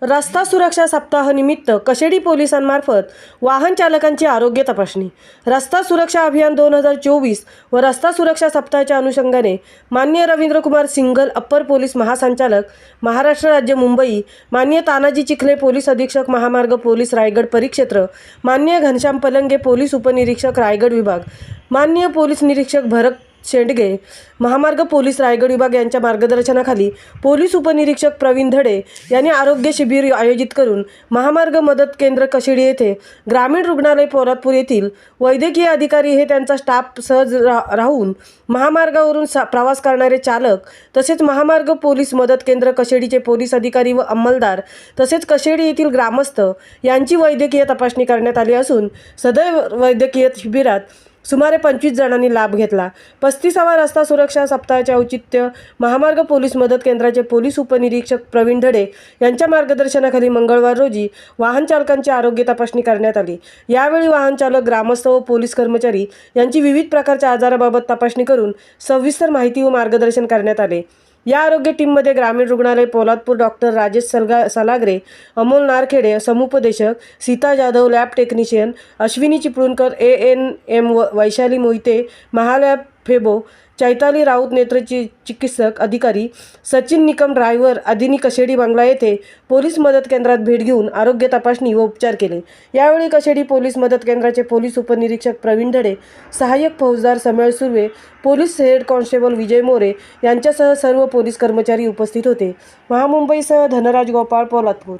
रस्ता सुरक्षा सप्ताहानिमित्त कशेडी पोलिसांमार्फत वाहन चालकांची आरोग्य तपासणी. रस्ता सुरक्षा अभियान 2024 व रस्ता सुरक्षा सप्ताहाच्या अनुषंगाने माननीय रवींद्रकुमार सिंघल, अप्पर पोलीस महासंचालक, महाराष्ट्र राज्य, मुंबई, माननीय तानाजी चिखले, पोलीस अधीक्षक, महामार्ग पोलीस, रायगड परिक्षेत्र, माननीय घनश्याम पलंगे, पोलीस उपनिरीक्षक, रायगड विभाग, माननीय पोलीस निरीक्षक भरत शेंडगे, महामार्ग पोलीस, रायगड विभाग यांच्या मार्गदर्शनाखाली पोलीस उपनिरीक्षक प्रवीण धडे यांनी आरोग्य शिबिर आयोजित करून महामार्ग मदत केंद्र कशेडी येथे ग्रामीण रुग्णालय पोलादपूर येथील वैद्यकीय अधिकारी हे त्यांचा स्टाफ सहज राहून महामार्गावरून प्रवास करणारे चालक तसेच महामार्ग पोलीस मदत केंद्र कशेडीचे पोलीस अधिकारी व अंमलदार तसेच कशेडी येथील ग्रामस्थ यांची वैद्यकीय तपासणी करण्यात आली असून सदर वैद्यकीय शिबिरात सुमारे 25 जणांनी लाभ घेतला. 35वा रस्ता सुरक्षा सप्ताहाचे औचित्य महामार्ग पोलीस मदत केंद्राचे पोलीस उपनिरीक्षक प्रवीण धडे यांच्या मार्गदर्शनाखाली मंगळवार रोजी वाहन चालकांची आरोग्य तपासणी करण्यात आली. यावेळी वाहन चालक, ग्रामस्थ व पोलीस कर्मचारी यांची विविध प्रकारच्या आजाराबाबत तपासणी करून सविस्तर माहिती व मार्गदर्शन करण्यात आले. या आरोग्य टीममध्ये ग्रामीण रुग्णालय पोलादपूर डॉक्टर राजेश सलागरे, अमोल नारखेडे समुपदेशक, Sita Jadhav lab technician, Ashwini Chiplunkar ANM, Vaishali Mohite Mahalab फेबो, चैताली राऊत नेत्रची चिकित्सक अधिकारी, सचिन निकम ड्रायव्हर आदींनी कशेडी बांगला येथे पोलीस मदत केंद्रात भेट घेऊन आरोग्य तपासणी व उपचार केले. यावेळी कशेडी पोलीस मदत केंद्राचे पोलीस उपनिरीक्षक प्रवीण धडे, सहाय्यक फौजदार Samel Surve, police head constable विजय मोरे यांच्यासह सर्व पोलीस कर्मचारी उपस्थित होते. महामुंबईसह धनराज गोपाळ, पोलादपूर.